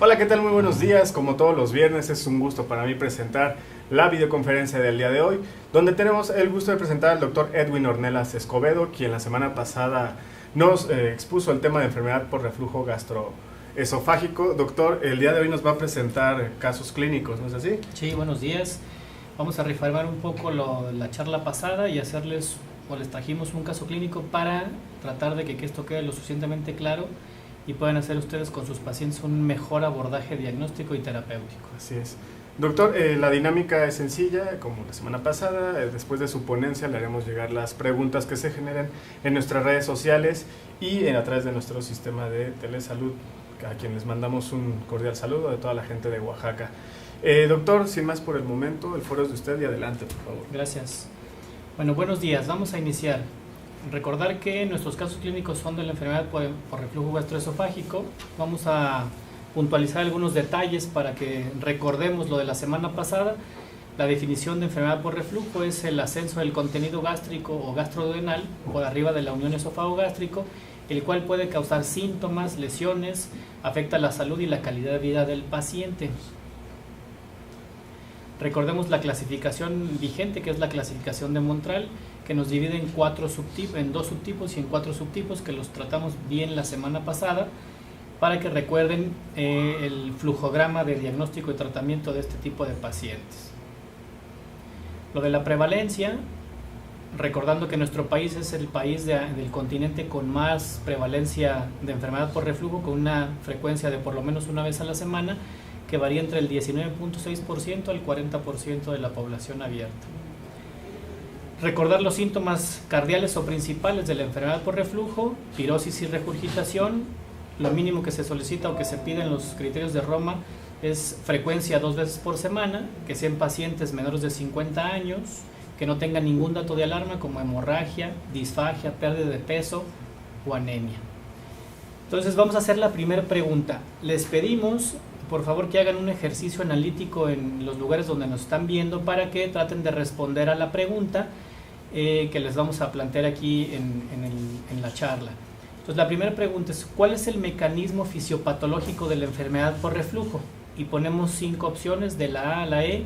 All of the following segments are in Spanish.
Hola, ¿qué tal? Muy buenos días. Como todos los viernes, es un gusto para mí presentar la videoconferencia del día de hoy, donde tenemos el gusto de presentar al doctor Edwin Ornelas Escobedo, quien la semana pasada nos expuso el tema de enfermedad por reflujo gastroesofágico. Doctor, el día de hoy nos va a presentar casos clínicos, ¿no es así? Sí, buenos días. Vamos a reformar un poco la charla pasada y les trajimos un caso clínico para tratar de que esto quede lo suficientemente claro y puedan hacer ustedes con sus pacientes un mejor abordaje diagnóstico y terapéutico. Así es. Doctor, la dinámica es sencilla, como la semana pasada. Después de su ponencia le haremos llegar las preguntas que se generen en nuestras redes sociales y a través de nuestro sistema de telesalud, a quien les mandamos un cordial saludo de toda la gente de Oaxaca. Doctor, sin más por el momento, el foro es de usted y adelante, por favor. Gracias. Bueno, buenos días. Vamos a iniciar. Recordar que nuestros casos clínicos son de la enfermedad por reflujo gastroesofágico. Vamos a puntualizar algunos detalles para que recordemos lo de la semana pasada. La definición de enfermedad por reflujo es el ascenso del contenido gástrico o gastroduodenal por arriba de la unión esófago-gástrico, el cual puede causar síntomas, lesiones, afecta la salud y la calidad de vida del paciente. Recordemos la clasificación vigente, que es la clasificación de Montral, que nos divide en dos subtipos y en 4 subtipos, que los tratamos bien la semana pasada, para que recuerden el flujograma de diagnóstico y tratamiento de este tipo de pacientes. Lo de la prevalencia, recordando que nuestro país es el país del continente con más prevalencia de enfermedad por reflujo, con una frecuencia de por lo menos una vez a la semana, que varía entre el 19.6% al 40% de la población abierta. Recordar los síntomas cardiales o principales de la enfermedad por reflujo: pirosis y regurgitación. Lo mínimo que se solicita o que se pide en los criterios de Roma es frecuencia 2 veces por semana, que sean pacientes menores de 50 años, que no tengan ningún dato de alarma como hemorragia, disfagia, pérdida de peso o anemia. Entonces vamos a hacer la primera pregunta. Les pedimos por favor que hagan un ejercicio analítico en los lugares donde nos están viendo para que traten de responder a la pregunta que les vamos a plantear aquí en la charla. Entonces la primera pregunta es: ¿cuál es el mecanismo fisiopatológico de la enfermedad por reflujo? Y ponemos 5 opciones de la A a la E.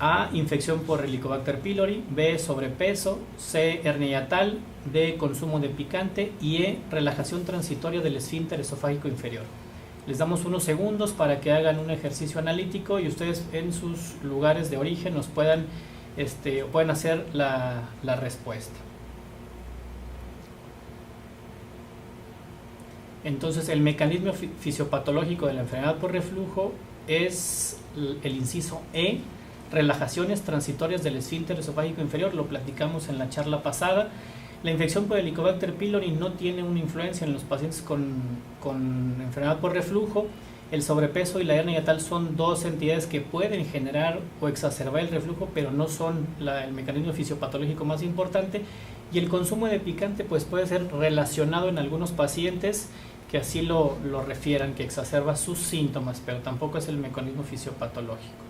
A, infección por Helicobacter pylori; B, sobrepeso; C, hernia hiatal; D, consumo de picante; y E, relajación transitoria del esfínter esofágico inferior. Les damos unos segundos para que hagan un ejercicio analítico y ustedes en sus lugares de origen nos pueden hacer la respuesta. Entonces, el mecanismo fisiopatológico de la enfermedad por reflujo es el inciso E, relajaciones transitorias del esfínter esofágico inferior. Lo platicamos en la charla pasada. La infección por Helicobacter pylori no tiene una influencia en los pacientes con enfermedad por reflujo. El sobrepeso y la hernia hiatal son 2 entidades que pueden generar o exacerbar el reflujo, pero no son el mecanismo fisiopatológico más importante. Y el consumo de picante pues puede ser relacionado en algunos pacientes que así lo refieran, que exacerba sus síntomas, pero tampoco es el mecanismo fisiopatológico.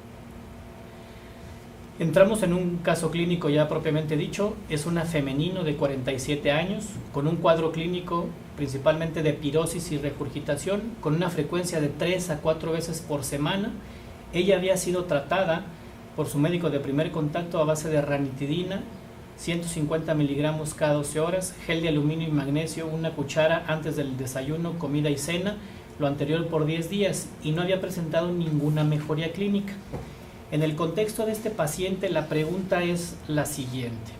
Entramos en un caso clínico ya propiamente dicho. Es una femenino de 47 años con un cuadro clínico principalmente de pirosis y regurgitación, con una frecuencia de 3 a 4 veces por semana. Ella había sido tratada por su médico de primer contacto a base de ranitidina, 150 miligramos cada 12 horas, gel de aluminio y magnesio, 1 cuchara antes del desayuno, comida y cena, lo anterior por 10 días, y no había presentado ninguna mejoría clínica. En el contexto de este paciente, la pregunta es la siguiente: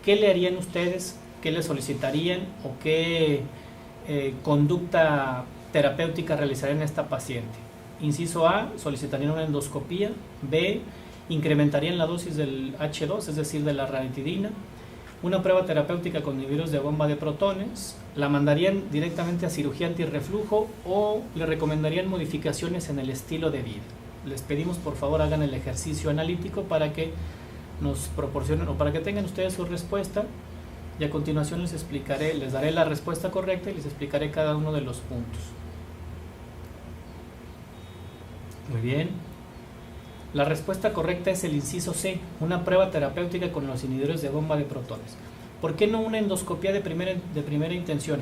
¿qué le harían ustedes? ¿Qué le solicitarían? ¿O qué conducta terapéutica realizarían a esta paciente? Inciso A, solicitarían una endoscopía. B, incrementarían la dosis del H2, es decir, de la ranitidina. Una prueba terapéutica con inhibidores de bomba de protones. La mandarían directamente a cirugía antirreflujo o le recomendarían modificaciones en el estilo de vida. Les pedimos por favor hagan el ejercicio analítico para que nos proporcionen o para que tengan ustedes su respuesta, y a continuación les daré la respuesta correcta y les explicaré cada uno de los puntos. Muy bien. La respuesta correcta es el inciso C, una prueba terapéutica con los inhibidores de bomba de protones. ¿Por qué no una endoscopía de primera intención?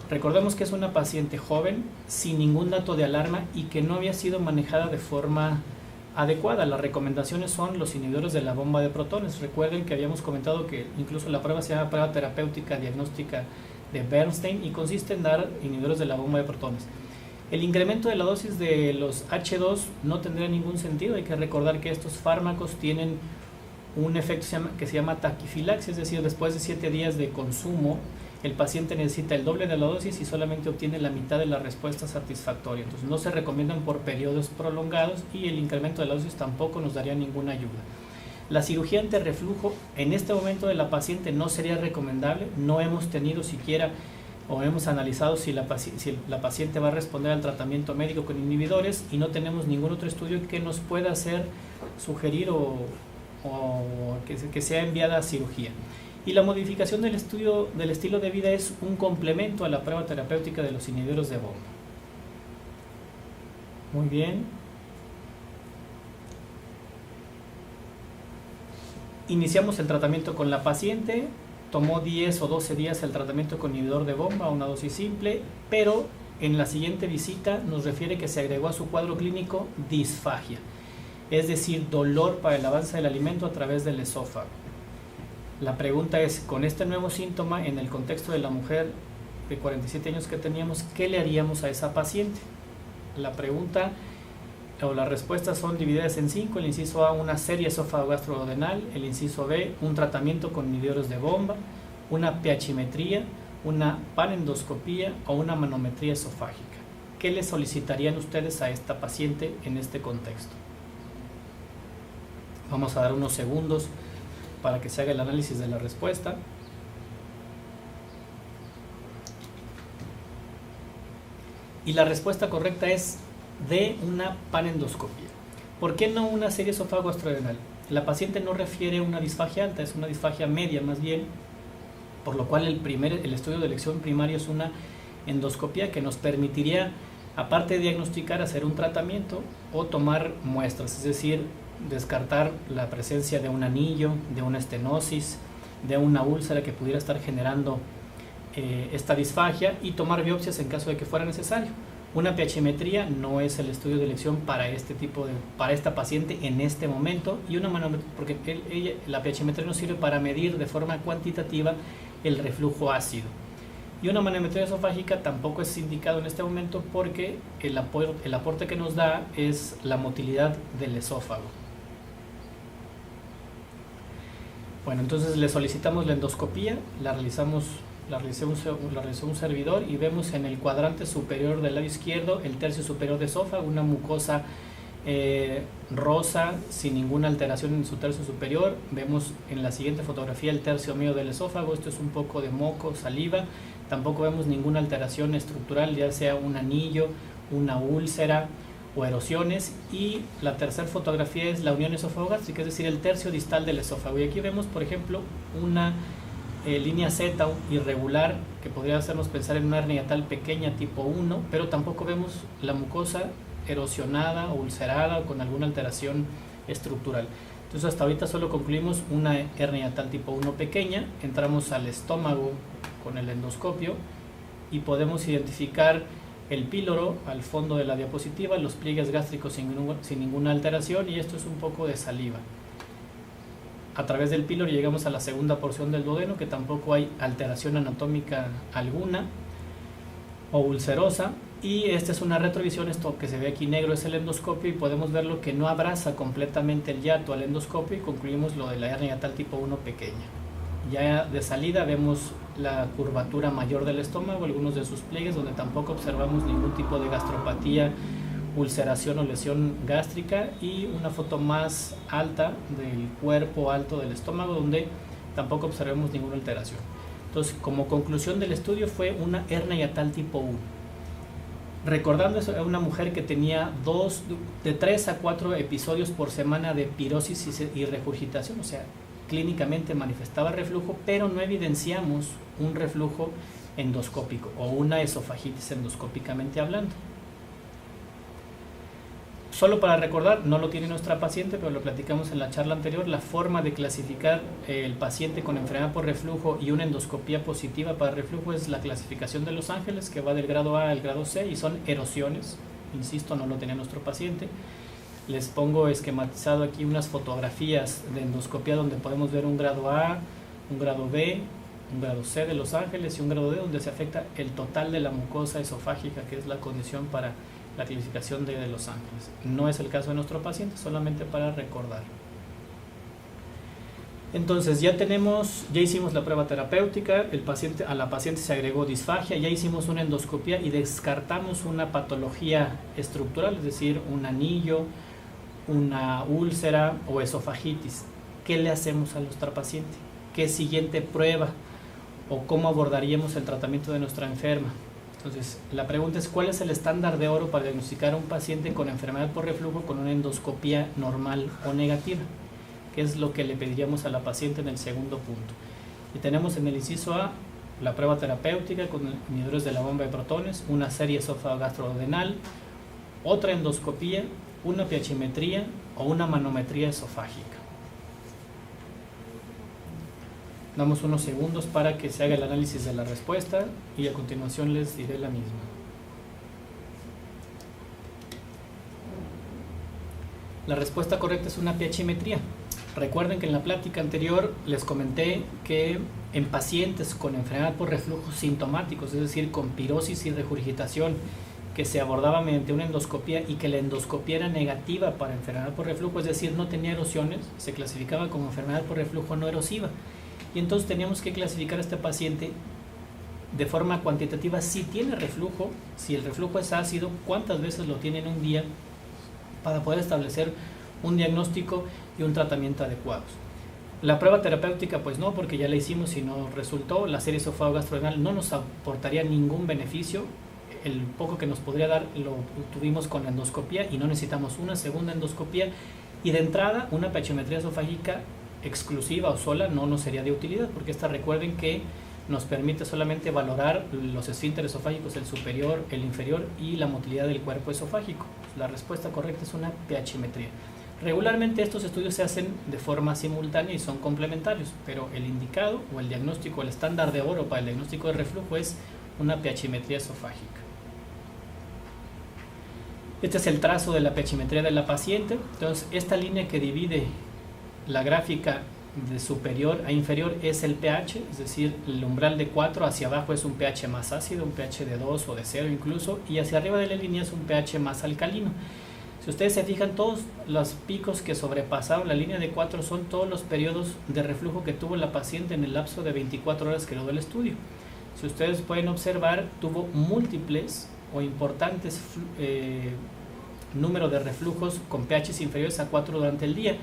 Recordemos que es una paciente joven, sin ningún dato de alarma y que no había sido manejada de forma adecuada. Las recomendaciones son los inhibidores de la bomba de protones. Recuerden que habíamos comentado que incluso la prueba se llama prueba terapéutica diagnóstica de Bernstein y consiste en dar inhibidores de la bomba de protones. El incremento de la dosis de los H2 no tendría ningún sentido. Hay que recordar que estos fármacos tienen un efecto que se llama taquifilaxia, es decir, después de 7 días de consumo, el paciente necesita el doble de la dosis y solamente obtiene la mitad de la respuesta satisfactoria. Entonces no se recomiendan por periodos prolongados y el incremento de la dosis tampoco nos daría ninguna ayuda. La cirugía ante reflujo en este momento de la paciente no sería recomendable. No hemos tenido siquiera o hemos analizado si la paciente va a responder al tratamiento médico con inhibidores y no tenemos ningún otro estudio que nos pueda sugerir o que sea enviada a cirugía. Y la modificación del estilo de vida es un complemento a la prueba terapéutica de los inhibidores de bomba. Muy bien. Iniciamos el tratamiento con la paciente. Tomó 10 o 12 días el tratamiento con inhibidor de bomba, una dosis simple, pero en la siguiente visita nos refiere que se agregó a su cuadro clínico disfagia, es decir, dolor para el avance del alimento a través del esófago. La pregunta es, con este nuevo síntoma, en el contexto de la mujer de 47 años que teníamos, ¿qué le haríamos a esa paciente? La pregunta o las respuestas son divididas en 5. El inciso A, una serie esófago-gastroduodenal. El inciso B, un tratamiento con inhibidores de bomba, una pH-metría, una panendoscopía o una manometría esofágica. ¿Qué le solicitarían ustedes a esta paciente en este contexto? Vamos a dar unos segundos para que se haga el análisis de la respuesta. Y la respuesta correcta es de una panendoscopía. ¿Por qué no una serie esófago-gastroduodenal? La paciente no refiere una disfagia alta, es una disfagia media más bien, por lo cual el estudio de elección primario es una endoscopía que nos permitiría, aparte de diagnosticar, hacer un tratamiento o tomar muestras, es decir, descartar la presencia de un anillo, de una estenosis, de una úlcera que pudiera estar generando esta disfagia y tomar biopsias en caso de que fuera necesario. Una pH-metría no es el estudio de elección para esta paciente en este momento, y una manometría, porque la pH-metría nos sirve para medir de forma cuantitativa el reflujo ácido. Y una manometría esofágica tampoco es indicado en este momento porque el aporte que nos da es la motilidad del esófago. Bueno, entonces le solicitamos la endoscopía, la realizó un servidor y vemos en el cuadrante superior del lado izquierdo el tercio superior de esófago, una mucosa rosa sin ninguna alteración en su tercio superior. Vemos en la siguiente fotografía el tercio medio del esófago, esto es un poco de moco, saliva. Tampoco vemos ninguna alteración estructural, ya sea un anillo, una úlcera o erosiones. Y la tercera fotografía es la unión esófago-gástrica, es decir, el tercio distal del esófago. Y aquí vemos, por ejemplo, una línea Z irregular que podría hacernos pensar en una hernia hiatal pequeña tipo 1, pero tampoco vemos la mucosa erosionada o ulcerada o con alguna alteración estructural. Entonces hasta ahorita solo concluimos una hernia hiatal tipo 1 pequeña. Entramos al estómago con el endoscopio y podemos identificar el píloro al fondo de la diapositiva, los pliegues gástricos sin ninguna alteración, y esto es un poco de saliva. A través del píloro llegamos a la segunda porción del duodeno, que tampoco hay alteración anatómica alguna o ulcerosa. Y esta es una retrovisión, esto que se ve aquí negro es el endoscopio y podemos ver lo que no abraza completamente el hiato al endoscopio, y concluimos lo de la hernia hiatal tipo 1 pequeña. Ya de salida vemos la curvatura mayor del estómago, algunos de sus pliegues, donde tampoco observamos ningún tipo de gastropatía, ulceración o lesión gástrica, y una foto más alta del cuerpo alto del estómago, donde tampoco observamos ninguna alteración. Entonces, como conclusión del estudio, fue una hernia hiatal tipo 1. Recordando eso, era una mujer que tenía de 3 a 4 episodios por semana de pirosis y regurgitación, o sea, clínicamente manifestaba reflujo, pero no evidenciamos un reflujo endoscópico o una esofagitis endoscópicamente hablando. Solo para recordar, no lo tiene nuestra paciente, pero lo platicamos en la charla anterior, la forma de clasificar el paciente con enfermedad por reflujo y una endoscopía positiva para reflujo es la clasificación de Los Ángeles, que va del grado A al grado C y son erosiones. Insisto, no lo tenía nuestro paciente. Les pongo esquematizado aquí unas fotografías de endoscopía donde podemos ver un grado A, un grado B, un grado C de Los Ángeles y un grado D donde se afecta el total de la mucosa esofágica, que es la condición para la clasificación de Los Ángeles. No es el caso de nuestro paciente, solamente para recordar. Entonces ya hicimos la prueba terapéutica, a la paciente se agregó disfagia, ya hicimos una endoscopía y descartamos una patología estructural, es decir, un anillo, una úlcera o esofagitis. ¿Qué le hacemos a nuestra paciente? ¿Qué siguiente prueba o cómo abordaríamos el tratamiento de nuestra enferma? Entonces, la pregunta es, ¿cuál es el estándar de oro para diagnosticar a un paciente con enfermedad por reflujo con una endoscopía normal o negativa? ¿Qué es lo que le pediríamos a la paciente en el segundo punto? Y tenemos en el inciso A la prueba terapéutica con inhibidores de la bomba de protones, una serie esófago-gastrodenal, otra endoscopía, una pH-metría o una manometría esofágica. Damos unos segundos para que se haga el análisis de la respuesta y a continuación les diré la misma. La respuesta correcta es una pH-metría. Recuerden que en la plática anterior les comenté que en pacientes con enfermedad por reflujo sintomáticos, es decir, con pirosis y regurgitación, que se abordaba mediante una endoscopía y que la endoscopía era negativa para enfermedad por reflujo, es decir, no tenía erosiones, se clasificaba como enfermedad por reflujo no erosiva. Y entonces teníamos que clasificar a este paciente de forma cuantitativa si tiene reflujo, si el reflujo es ácido, cuántas veces lo tiene en un día, para poder establecer un diagnóstico y un tratamiento adecuados. La prueba terapéutica pues no, porque ya la hicimos y no resultó. La serie esofágo-gastrodenal no nos aportaría ningún beneficio. El poco que nos podría dar lo tuvimos con la endoscopía y no necesitamos una segunda endoscopía. Y de entrada, una pH-metría esofágica exclusiva o sola no nos sería de utilidad, porque esta, recuerden que nos permite solamente valorar los esfínteres esofágicos, el superior, el inferior y la motilidad del cuerpo esofágico. La respuesta correcta es una pH-metría. Regularmente estos estudios se hacen de forma simultánea y son complementarios, pero el indicado o el diagnóstico, el estándar de oro para el diagnóstico de reflujo es una pH-metría esofágica. Este es el trazo de la pH-metría de la paciente. Entonces, esta línea que divide la gráfica de superior a inferior es el pH, es decir, el umbral de 4 hacia abajo es un pH más ácido, un pH de 2 o de 0 incluso, y hacia arriba de la línea es un pH más alcalino. Si ustedes se fijan, todos los picos que sobrepasaron la línea de 4 son todos los periodos de reflujo que tuvo la paciente en el lapso de 24 horas que duró el estudio. Si ustedes pueden observar, tuvo múltiples o importantes número de reflujos con pHs inferiores a 4 durante el día.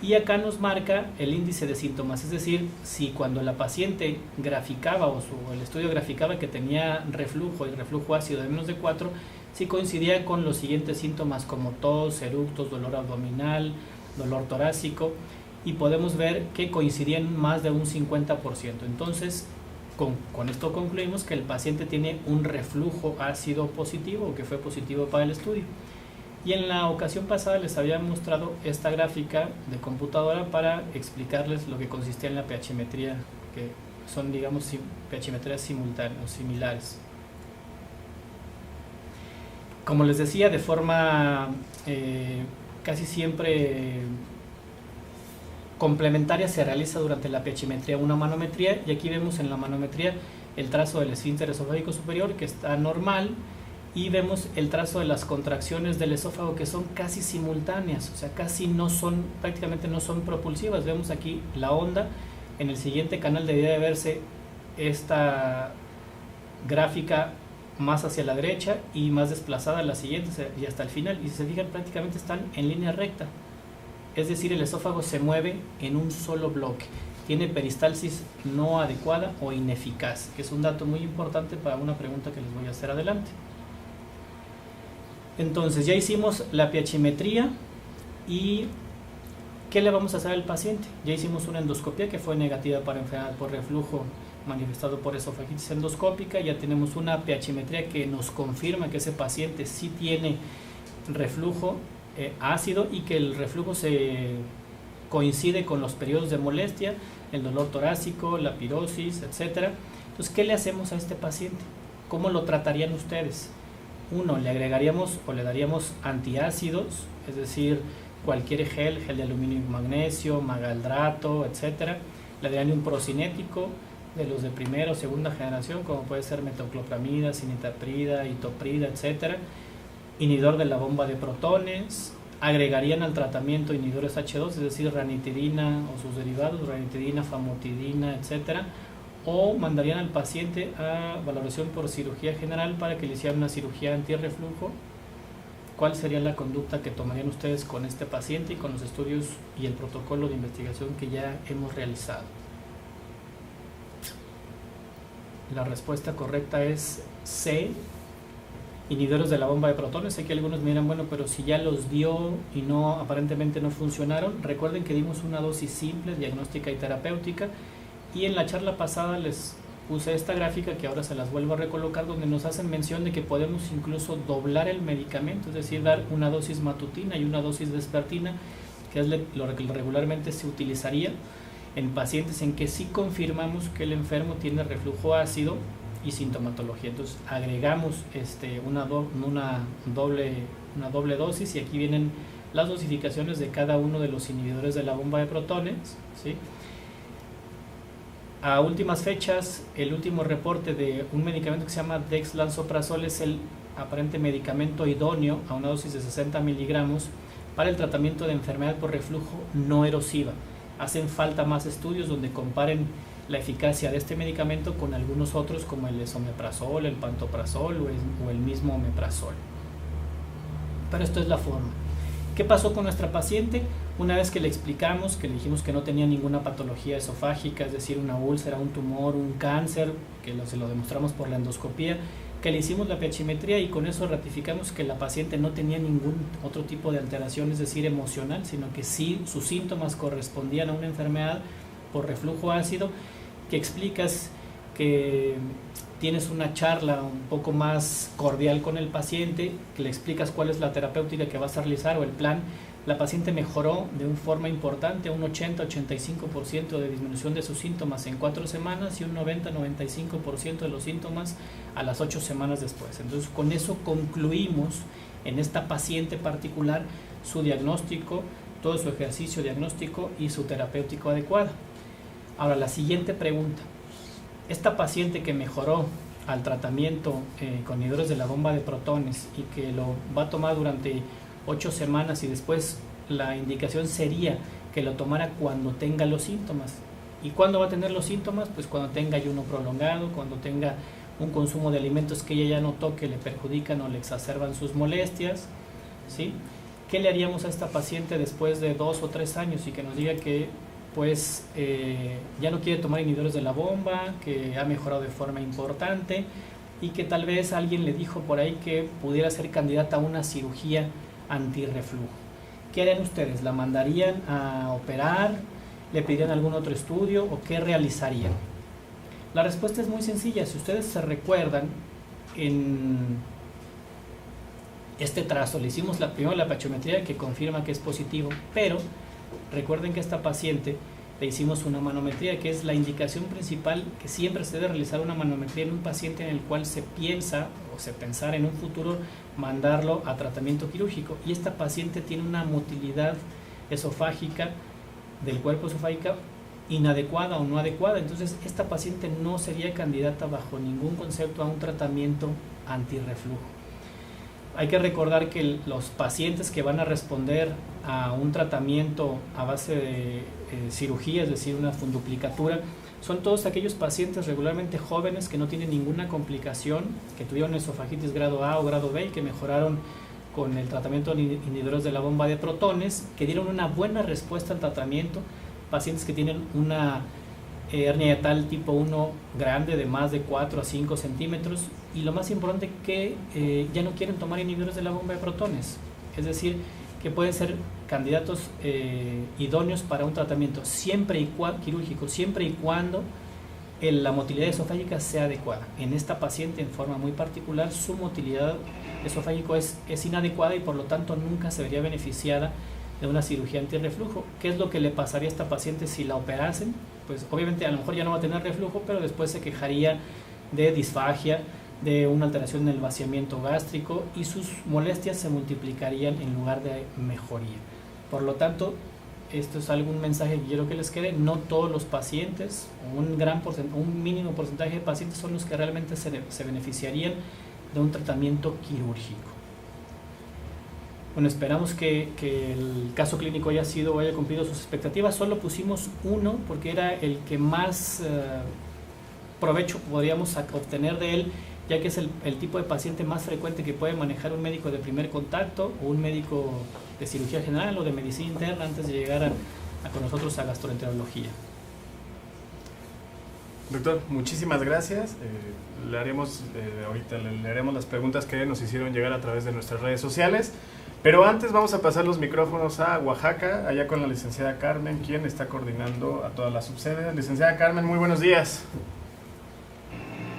Y acá nos marca el índice de síntomas, es decir, si cuando la paciente graficaba o el estudio graficaba que tenía reflujo y reflujo ácido de menos de 4, si coincidía con los siguientes síntomas como tos, eructos, dolor abdominal, dolor torácico, y podemos ver que coincidían más de un 50%. Entonces, con esto concluimos que el paciente tiene un reflujo ácido positivo o que fue positivo para el estudio. Y en la ocasión pasada les había mostrado esta gráfica de computadora para explicarles lo que consistía en la pH-metría, que son, digamos, pH-metrías simultáneas o similares. Como les decía, de forma casi siempre complementaria se realiza durante la pH-metría una manometría, y aquí vemos en la manometría el trazo del esfínter esofágico superior, que está normal, y vemos el trazo de las contracciones del esófago, que son casi simultáneas, o sea, prácticamente no son propulsivas. Vemos aquí la onda. En el siguiente canal debería de verse esta gráfica más hacia la derecha y más desplazada a la siguiente y hasta el final, y si se fijan prácticamente están en línea recta, es decir, el esófago se mueve en un solo bloque, tiene peristalsis no adecuada o ineficaz, que es un dato muy importante para una pregunta que les voy a hacer adelante. Entonces ya hicimos la pH-metría y ¿qué le vamos a hacer al paciente? Ya hicimos una endoscopía que fue negativa para enfermedad por reflujo manifestado por esofagitis endoscópica. Ya tenemos una pH-metría que nos confirma que ese paciente sí tiene reflujo ácido y que el reflujo se coincide con los periodos de molestia, el dolor torácico, la pirosis, etcétera. Entonces, ¿qué le hacemos a este paciente? ¿Cómo lo tratarían ustedes? Uno, le agregaríamos o le daríamos antiácidos, es decir, cualquier gel de aluminio y magnesio, magaldrato, etcétera. Le darían un procinético de los de primera o segunda generación, como puede ser metoclopramida, cinitaprida, itoprida, etcétera. Inhibidor de la bomba de protones. Agregarían al tratamiento inhibidores H2, es decir, ranitidina o sus derivados, ranitidina, famotidina, etcétera. O mandarían al paciente a valoración por cirugía general para que le hicieran una cirugía antirreflujo. ¿Cuál sería la conducta que tomarían ustedes con este paciente y con los estudios y el protocolo de investigación que ya hemos realizado? La respuesta correcta es C, inhibidores de la bomba de protones. Sé que algunos me dirán, bueno, pero si ya los dio y no, aparentemente no funcionaron. Recuerden que dimos una dosis simple, diagnóstica y terapéutica, y en la charla pasada les puse esta gráfica que ahora se las vuelvo a recolocar, donde nos hacen mención de que podemos incluso doblar el medicamento, es decir, dar una dosis matutina y una dosis vespertina, que es lo que regularmente se utilizaría en pacientes en que sí confirmamos que el enfermo tiene reflujo ácido y sintomatología. Entonces agregamos una doble dosis, y aquí vienen las dosificaciones de cada uno de los inhibidores de la bomba de protones, ¿sí? A últimas fechas, el último reporte de un medicamento que se llama dexlansoprazol es el aparente medicamento idóneo a una dosis de 60 miligramos para el tratamiento de enfermedad por reflujo no erosiva. Hacen falta más estudios donde comparen la eficacia de este medicamento con algunos otros, como el esomeprazol, el pantoprazol o el mismo omeprazol. Pero esto es la forma. ¿Qué pasó con nuestra paciente? Una vez que le explicamos, que le dijimos que no tenía ninguna patología esofágica, es decir, una úlcera, un tumor, un cáncer, que se lo demostramos por la endoscopía, que le hicimos la pH-metría y con eso ratificamos que la paciente no tenía ningún otro tipo de alteración, es decir, emocional, sino que sí sus síntomas correspondían a una enfermedad por reflujo ácido, que explicas que tienes una charla un poco más cordial con el paciente, que le explicas cuál es la terapéutica que vas a realizar o el plan. La paciente mejoró de una forma importante, un 80-85% de disminución de sus síntomas en 4 semanas y un 90-95% de los síntomas a las 8 semanas después. Entonces, con eso concluimos en esta paciente particular su diagnóstico, todo su ejercicio diagnóstico y su terapéutico adecuado. Ahora, la siguiente pregunta. Esta paciente que mejoró al tratamiento con inhibidores de la bomba de protones y que lo va a tomar durante 8 semanas y después la indicación sería que lo tomara cuando tenga los síntomas. ¿Y cuándo va a tener los síntomas? Pues cuando tenga ayuno prolongado, cuando tenga un consumo de alimentos que ella ya notó que le perjudican o le exacerban sus molestias, ¿sí? ¿Qué le haríamos a esta paciente después de 2 o 3 años y que nos diga que pues ya no quiere tomar inhibidores de la bomba, que ha mejorado de forma importante y que tal vez alguien le dijo por ahí que pudiera ser candidata a una cirugía antirreflujo? ¿Qué harían ustedes? ¿La mandarían a operar? ¿Le pedirían algún otro estudio? ¿O qué realizarían? La respuesta es muy sencilla. Si ustedes se recuerdan, en este trazo le hicimos primero la pH-metría que confirma que es positivo, pero recuerden que a esta paciente le hicimos una manometría, que es la indicación principal, que siempre se debe realizar una manometría en un paciente en el cual se piensa o se pensara en un futuro mandarlo a tratamiento quirúrgico. Y esta paciente tiene una motilidad esofágica del cuerpo esofágica inadecuada o no adecuada. Entonces, esta paciente no sería candidata bajo ningún concepto a un tratamiento antirreflujo. Hay que recordar que los pacientes que van a responder a un tratamiento a base de cirugía, es decir, una funduplicatura, son todos aquellos pacientes regularmente jóvenes que no tienen ninguna complicación, que tuvieron esofagitis grado A o grado B y que mejoraron con el tratamiento de inhibidores de la bomba de protones, que dieron una buena respuesta al tratamiento, pacientes que tienen una hernia yatal tipo 1 grande de más de 4 a 5 centímetros y lo más importante que ya no quieren tomar inhibidores de la bomba de protones, es decir, que pueden ser candidatos idóneos para un tratamiento siempre y cuando, quirúrgico, siempre y cuando la motilidad esofágica sea adecuada. En esta paciente, en forma muy particular, su motilidad esofágica es inadecuada y por lo tanto nunca se vería beneficiada de una cirugía antirreflujo. ¿Qué es lo que le pasaría a esta paciente si la operasen? Pues obviamente a lo mejor ya no va a tener reflujo, pero después se quejaría de disfagia, de una alteración en el vaciamiento gástrico y sus molestias se multiplicarían en lugar de mejoría. Por lo tanto, esto es algún mensaje que quiero que les quede: no todos los pacientes, un mínimo porcentaje de pacientes son los que realmente se beneficiarían de un tratamiento quirúrgico. Bueno, esperamos que el caso clínico haya cumplido sus expectativas. Solo pusimos uno porque era el que más provecho podríamos obtener de él, ya que es el tipo de paciente más frecuente que puede manejar un médico de primer contacto o un médico de cirugía general o de medicina interna antes de llegar con nosotros a gastroenterología. Doctor, muchísimas gracias. Ahorita le leeremos las preguntas que nos hicieron llegar a través de nuestras redes sociales. Pero antes vamos a pasar los micrófonos a Oaxaca, allá con la licenciada Carmen, quien está coordinando a todas las subsedes. Licenciada Carmen, muy buenos días.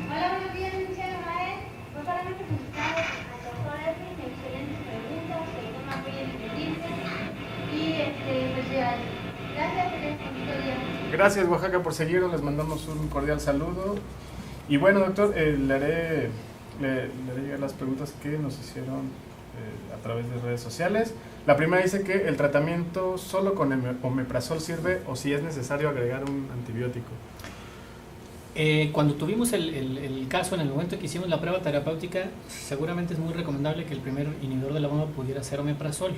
Hola, buenos días, licenciado Mael. Pues solamente felicitar al doctor Edwin, excelentes preguntas, el tema muy entendible. Y pues ya, gracias por este bonito día. Gracias, Oaxaca, por seguirnos. Les mandamos un cordial saludo. Y bueno, doctor, le haré llegar las preguntas que nos hicieron a través de redes sociales. La primera dice que el tratamiento solo con omeprazol sirve o si es necesario agregar un antibiótico. Cuando tuvimos el caso, en el momento que hicimos la prueba terapéutica, seguramente es muy recomendable que el primer inhibidor de la bomba pudiera ser omeprazol.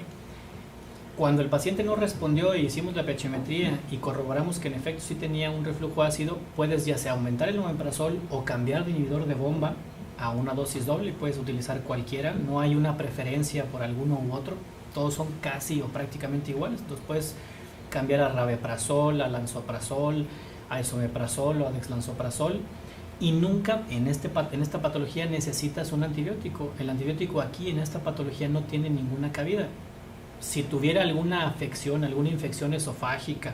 Cuando el paciente no respondió y hicimos la pH-metría y corroboramos que en efecto sí tenía un reflujo ácido, puedes ya sea aumentar el omeprazol o cambiar de inhibidor de bomba a una dosis doble. Puedes utilizar cualquiera, no hay una preferencia por alguno u otro, todos son casi o prácticamente iguales. Entonces puedes cambiar a rabeprazol, a lansoprazol, a esomeprazol o a dexlansoprazol, y nunca en esta patología necesitas un antibiótico. El antibiótico aquí en esta patología no tiene ninguna cabida. Si tuviera alguna afección, alguna infección esofágica,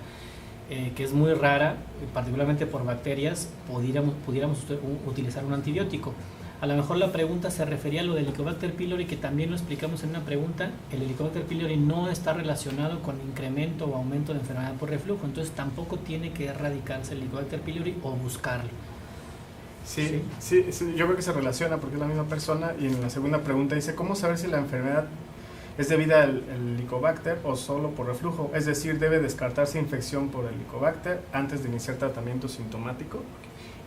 que es muy rara, particularmente por bacterias, pudiéramos utilizar un antibiótico. A lo mejor la pregunta se refería a lo del Helicobacter pylori, que también lo explicamos en una pregunta. El Helicobacter pylori no está relacionado con incremento o aumento de enfermedad por reflujo, entonces tampoco tiene que erradicarse el Helicobacter pylori o buscarlo. Sí, yo creo que se relaciona porque es la misma persona. Y en la segunda pregunta dice: ¿cómo saber si la enfermedad es debida al Helicobacter o solo por reflujo? Es decir, ¿debe descartarse infección por el Helicobacter antes de iniciar tratamiento sintomático?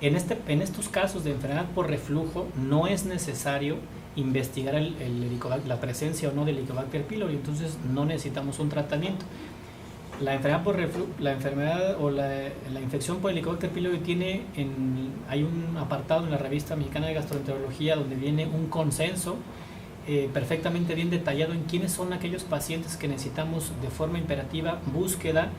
En estos casos de enfermedad por reflujo no es necesario investigar la presencia o no del Helicobacter pylori, entonces no necesitamos un tratamiento. La enfermedad por reflujo, la infección por Helicobacter pylori hay un apartado en la revista mexicana de gastroenterología donde viene un consenso perfectamente bien detallado en quiénes son aquellos pacientes que necesitamos de forma imperativa búsqueda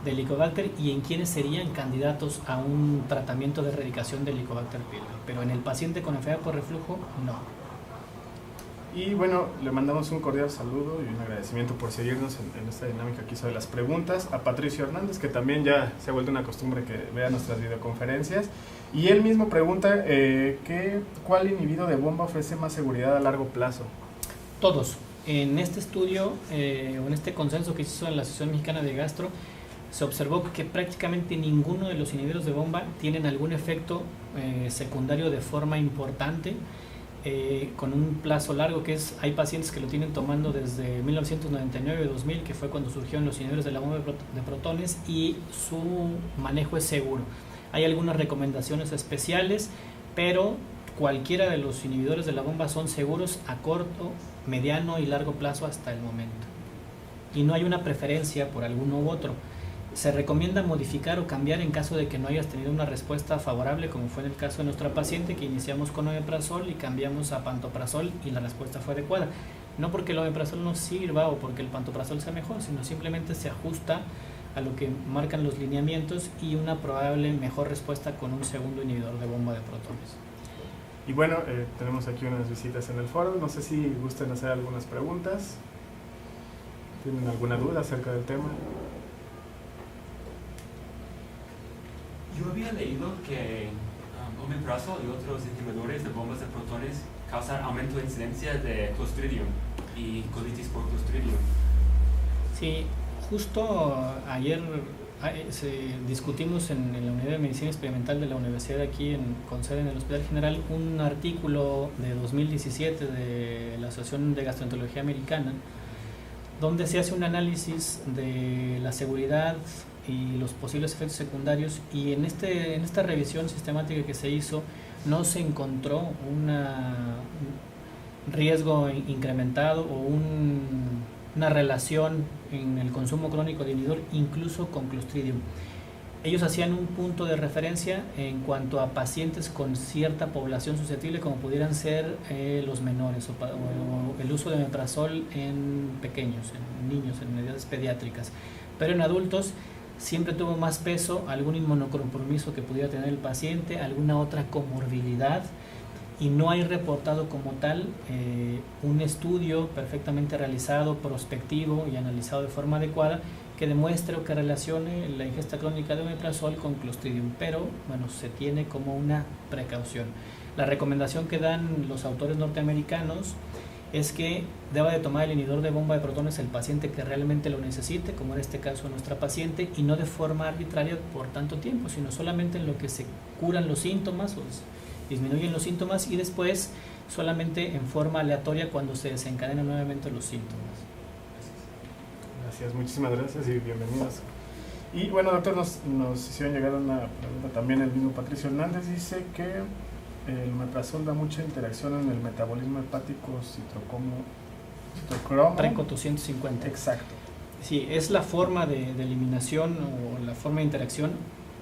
de Helicobacter y en quiénes serían candidatos a un tratamiento de erradicación del Helicobacter pylori. Pero en el paciente con enfermedad por reflujo, no. Y bueno, le mandamos un cordial saludo y un agradecimiento por seguirnos en esta dinámica que hizo de las preguntas. A Patricio Hernández, que también ya se ha vuelto una costumbre que vea nuestras videoconferencias. Y él mismo pregunta ¿cuál inhibido de bomba ofrece más seguridad a largo plazo? Todos. En este estudio, o en este consenso que se hizo en la Asociación Mexicana de Gastro, se observó que prácticamente ninguno de los inhibidores de bomba tienen algún efecto secundario de forma importante con un plazo largo, hay pacientes que lo tienen tomando desde 1999-2000, que fue cuando surgieron los inhibidores de la bomba de protones, y su manejo es seguro. Hay algunas recomendaciones especiales, pero cualquiera de los inhibidores de la bomba son seguros a corto, mediano y largo plazo hasta el momento. Y no hay una preferencia por alguno u otro. Se recomienda modificar o cambiar en caso de que no hayas tenido una respuesta favorable, como fue en el caso de nuestra paciente, que iniciamos con omeprazol y cambiamos a pantoprazol y la respuesta fue adecuada. No porque el omeprazol no sirva o porque el pantoprazol sea mejor, sino simplemente se ajusta a lo que marcan los lineamientos y una probable mejor respuesta con un segundo inhibidor de bomba de protones. Y bueno, tenemos aquí unas visitas en el foro. No sé si gusten hacer algunas preguntas. ¿Tienen alguna duda acerca del tema? Yo había leído que omeprazol y otros inhibidores de bombas de protones causan aumento de incidencia de Clostridium y colitis por Clostridium. Sí, justo ayer discutimos en la Unidad de Medicina Experimental de la Universidad aquí con sede en el Hospital General un artículo de 2017 de la Asociación de Gastroenterología Americana, donde se hace un análisis de la seguridad y los posibles efectos secundarios, y en esta revisión sistemática que se hizo no se encontró un riesgo incrementado o una relación en el consumo crónico de inhibidor, incluso con Clostridium. Ellos hacían un punto de referencia en cuanto a pacientes con cierta población susceptible, como pudieran ser los menores o el uso de omeprazol en pequeños, en niños, en edades pediátricas. Pero en adultos siempre tuvo más peso algún inmunocompromiso que pudiera tener el paciente, alguna otra comorbilidad, y no hay reportado como tal un estudio perfectamente realizado, prospectivo y analizado de forma adecuada que demuestre o que relacione la ingesta crónica de omeprazol con Clostridium, pero bueno, se tiene como una precaución. La recomendación que dan los autores norteamericanos es que deba de tomar el inhibidor de bomba de protones el paciente que realmente lo necesite, como en este caso nuestra paciente, y no de forma arbitraria por tanto tiempo, sino solamente en lo que se curan los síntomas o disminuyen los síntomas, y después solamente en forma aleatoria cuando se desencadenan nuevamente los síntomas. Gracias, muchísimas gracias y bienvenidos. Y bueno, doctor, nos hicieron llegar una pregunta también el mismo Patricio Hernández. Dice que el omeprazol da mucha interacción en el metabolismo hepático citocromo. Preco 250. Exacto. Sí, es la forma de eliminación o la forma de interacción,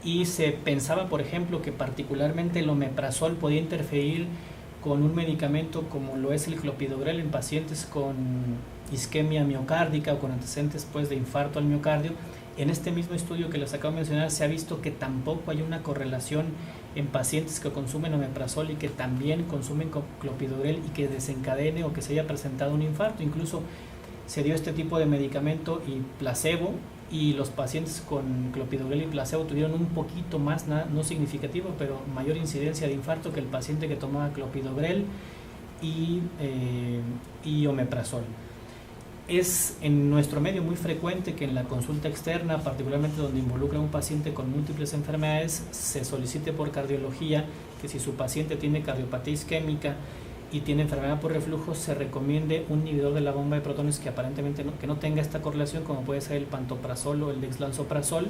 y se pensaba, por ejemplo, que particularmente el omeprazol podía interferir con un medicamento como lo es el clopidogrel en pacientes con isquemia miocárdica o con antecedentes pues, de infarto al miocardio. En este mismo estudio que les acabo de mencionar se ha visto que tampoco hay una correlación en pacientes que consumen omeprazol y que también consumen clopidogrel y que desencadene o que se haya presentado un infarto. Incluso se dio este tipo de medicamento y placebo, y los pacientes con clopidogrel y placebo tuvieron un poquito más, no significativo, pero mayor incidencia de infarto que el paciente que tomaba clopidogrel y omeprazol. Es en nuestro medio muy frecuente que en la consulta externa, particularmente donde involucra a un paciente con múltiples enfermedades, se solicite por cardiología que si su paciente tiene cardiopatía isquémica y tiene enfermedad por reflujo, se recomiende un inhibidor de la bomba de protones que aparentemente no tenga esta correlación, como puede ser el pantoprazol o el dexlansoprazol.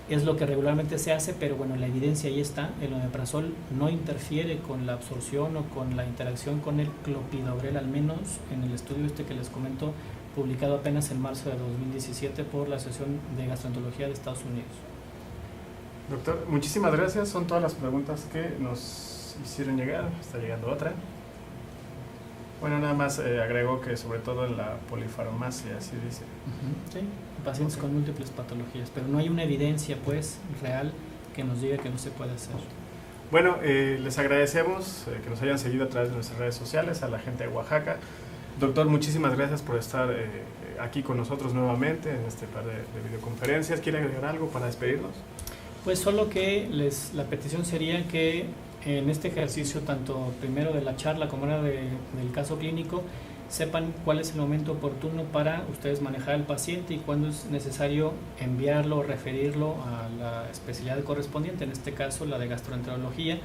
Es lo que regularmente se hace, pero bueno, la evidencia ahí está. El omeprazol no interfiere con la absorción o con la interacción con el clopidogrel, al menos en el estudio que les comento, publicado apenas en marzo de 2017 por la Asociación de Gastroenterología de Estados Unidos. Doctor, muchísimas gracias. Son todas las preguntas que nos hicieron llegar. Está llegando otra. Bueno, nada más agrego que sobre todo en la polifarmacia, así dice. Sí, pacientes con múltiples patologías, pero no hay una evidencia pues real que nos diga que no se puede hacer. Bueno, les agradecemos que nos hayan seguido a través de nuestras redes sociales, a la gente de Oaxaca. Doctor, muchísimas gracias por estar aquí con nosotros nuevamente en este par de videoconferencias. ¿Quiere agregar algo para despedirnos? Pues solo que la petición sería que en este ejercicio, tanto primero de la charla como ahora del caso clínico, sepan cuál es el momento oportuno para ustedes manejar al paciente y cuándo es necesario enviarlo o referirlo a la especialidad correspondiente, en este caso la de gastroenterología,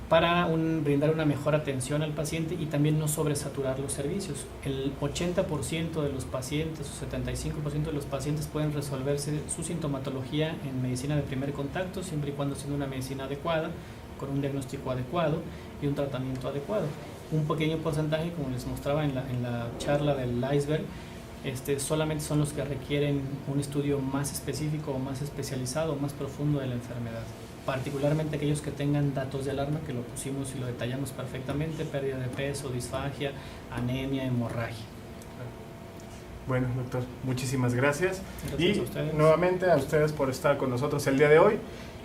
para brindar una mejor atención al paciente y también no sobresaturar los servicios. El 80% de los pacientes o 75% de los pacientes pueden resolverse su sintomatología en medicina de primer contacto, siempre y cuando sea una medicina adecuada, con un diagnóstico adecuado y un tratamiento adecuado. Un pequeño porcentaje, como les mostraba en la charla del iceberg, solamente son los que requieren un estudio más específico o más especializado o más profundo de la enfermedad. Particularmente aquellos que tengan datos de alarma, que lo pusimos y lo detallamos perfectamente: pérdida de peso, disfagia, anemia, hemorragia. Bueno, doctor, muchísimas gracias. Gracias y a ustedes. Nuevamente a ustedes por estar con nosotros el día de hoy.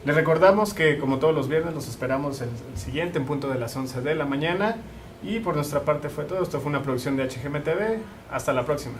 Les recordamos que como todos los viernes los esperamos el siguiente en punto de las 11 de la mañana. Y por nuestra parte fue todo. Esto fue una producción de HGM TV. Hasta la próxima.